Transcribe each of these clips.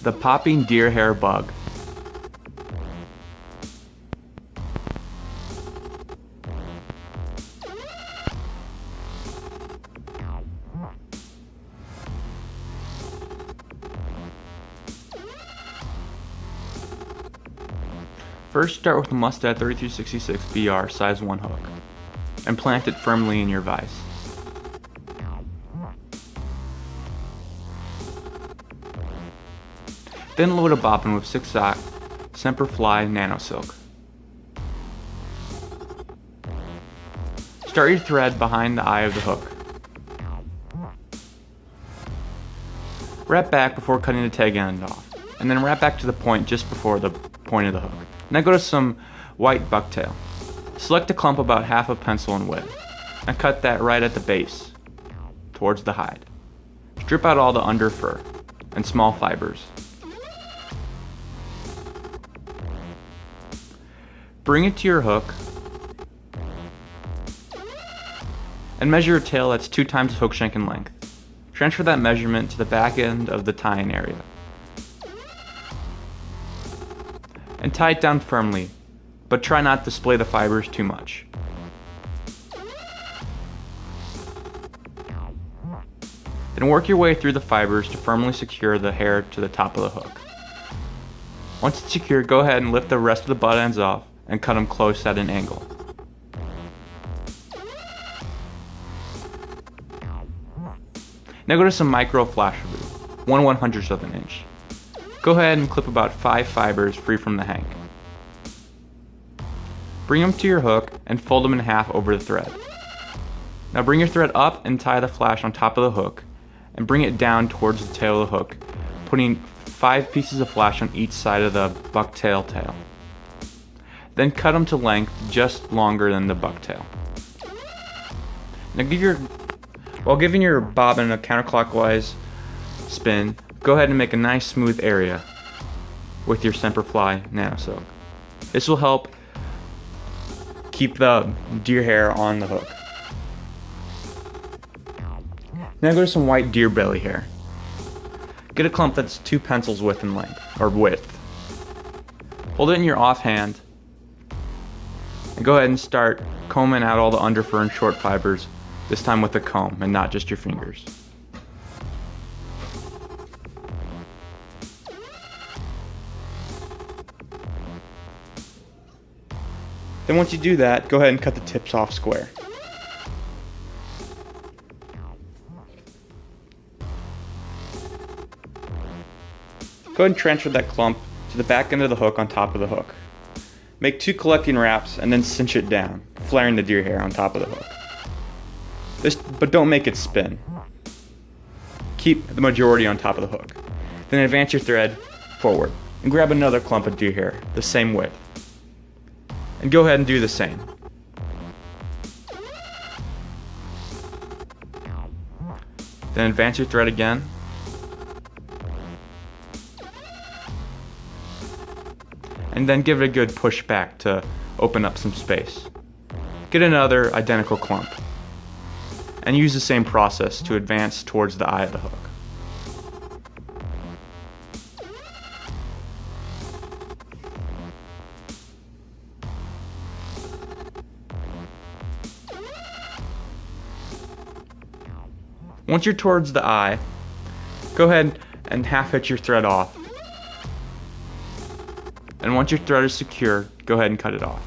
The popping deer hair bug. First, start with a Mustad 3366 BR size 1 hook and plant it firmly in your vise. Then load a bobbin with 6-aught Semperfli Nano Silk. Start your thread behind the eye of the hook. Wrap back before cutting the tag end off, and then wrap back to the point just before the point of the hook. Now go to some white bucktail. Select a clump about half a pencil in width, and cut that right at the base, towards the hide. Strip out all the under fur and small fibers. Bring it to your hook and measure a tail that's 2 times the hook shank in length. Transfer that measurement to the back end of the tying area and tie it down firmly, but try not to display the fibers too much. Then work your way through the fibers to firmly secure the hair to the top of the hook. Once it's secure, go ahead and lift the rest of the butt ends off and cut them close at an angle. Now go to some micro flash glue, 1/100th of an inch. Go ahead and clip about 5 fibers free from the hank. Bring them to your hook and fold them in half over the thread. Now bring your thread up and tie the flash on top of the hook and bring it down towards the tail of the hook, putting 5 pieces of flash on each side of the bucktail tail. Then cut them to length just longer than the bucktail. Now while giving your bobbin a counterclockwise spin, go ahead and make a nice smooth area with your Semperfli Nano Silk. This will help keep the deer hair on the hook. Now go to some white deer belly hair. Get a clump that's 2 pencils width in length, or width. Hold it in your offhand and go ahead and start combing out all the underfur and short fibers, this time with a comb and not just your fingers. Then once you do that, go ahead and cut the tips off square. Go ahead and transfer that clump to the back end of the hook on top of the hook. Make 2 collecting wraps and then cinch it down, flaring the deer hair on top of the hook. But don't make it spin. Keep the majority on top of the hook. Then advance your thread forward and grab another clump of deer hair, the same width. And go ahead and do the same. Then advance your thread again. And then give it a good push back to open up some space. Get another identical clump. And use the same process to advance towards the eye of the hook. Once you're towards the eye, go ahead and half hitch your thread off. And once your thread is secure, go ahead and cut it off.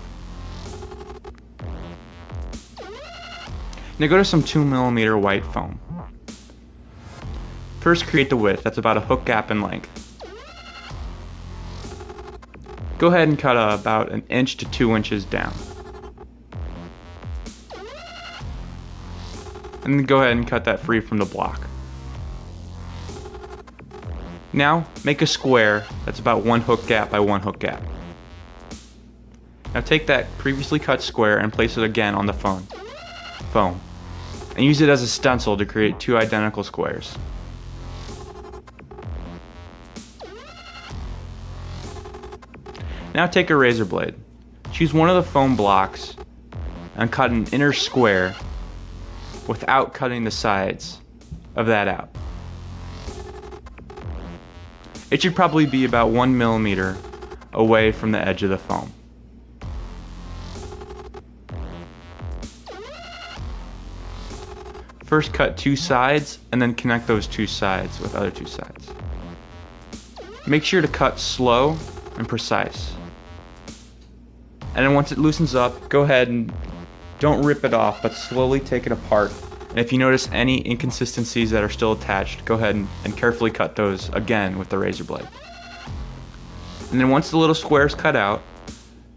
Now go to some 2mm white foam. First create the width, that's about a hook gap in length. Go ahead and cut about 1 inch to 2 inches down. And then go ahead and cut that free from the block. Now make a square that's about 1 hook gap by 1 hook gap. Now take that previously cut square and place it again on the foam. And use it as a stencil to create 2 identical squares. Now take a razor blade. Choose one of the foam blocks and cut an inner square without cutting the sides of that out. It should probably be about 1 millimeter away from the edge of the foam. First cut 2 sides and then connect those 2 sides with other 2 sides. Make sure to cut slow and precise. And then once it loosens up, go ahead and don't rip it off, but slowly take it apart. And if you notice any inconsistencies that are still attached, go ahead and carefully cut those again with the razor blade. And then once the little square is cut out,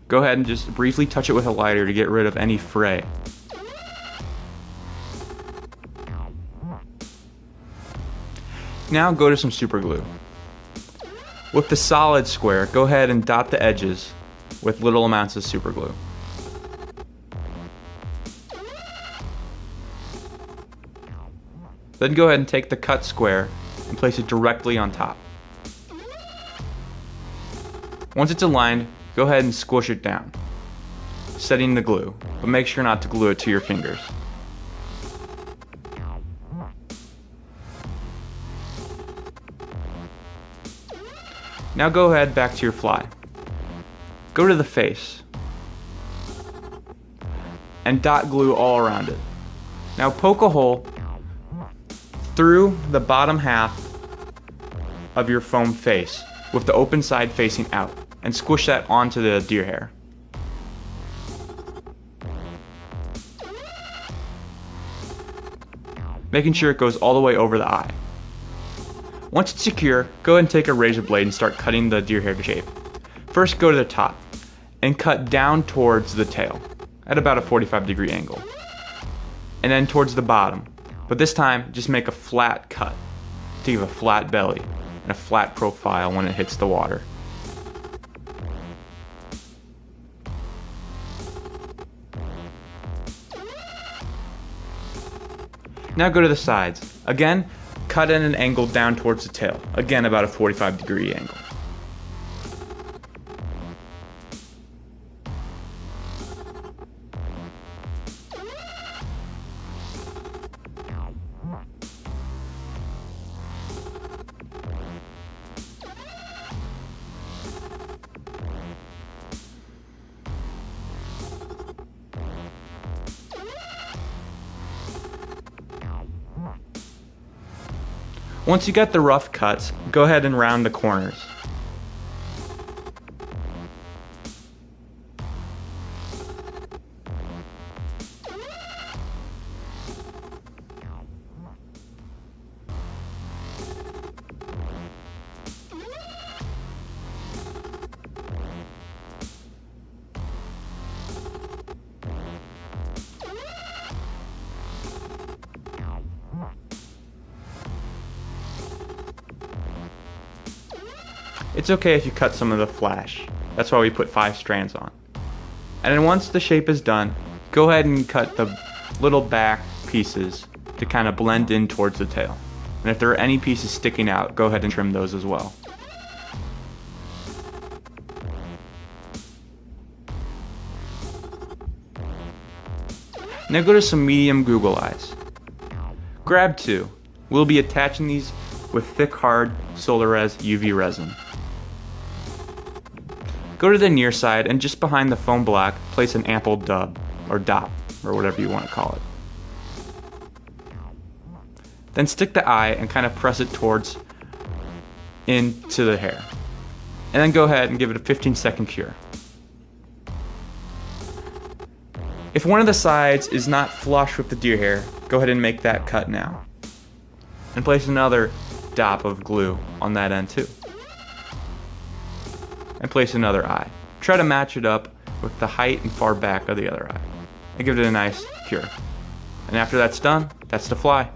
go ahead and just briefly touch it with a lighter to get rid of any fray. Now go to some super glue. With the solid square, go ahead and dot the edges with little amounts of super glue. Then go ahead and take the cut square and place it directly on top. Once it's aligned, go ahead and squish it down, setting the glue, but make sure not to glue it to your fingers. Now go ahead back to your fly. Go to the face and dot glue all around it. Now poke a hole through the bottom half of your foam face with the open side facing out and squish that onto the deer hair. Making sure it goes all the way over the eye. Once it's secure, go ahead and take a razor blade and start cutting the deer hair shape. First go to the top and cut down towards the tail at about a 45-degree angle. And then towards the bottom. But this time, just make a flat cut to give a flat belly and a flat profile when it hits the water. Now go to the sides. Again, cut at an angle down towards the tail. Again, about a 45-degree angle. Once you got the rough cuts, go ahead and round the corners. It's okay if you cut some of the flash. That's why we put 5 strands on. And then once the shape is done, go ahead and cut the little back pieces to kind of blend in towards the tail. And if there are any pieces sticking out, go ahead and trim those as well. Now go to some medium Google eyes. Grab 2. We'll be attaching these with thick, hard Solarez UV resin. Go to the near side and just behind the foam block, place an ample dub, or dot, or whatever you want to call it. Then stick the eye and kind of press it towards into the hair. And then go ahead and give it a 15-second cure. If one of the sides is not flush with the deer hair, go ahead and make that cut now. And place another dop of glue on that end too. And place another eye. Try to match it up with the height and far back of the other eye. And give it a nice cure. And after that's done, that's the fly.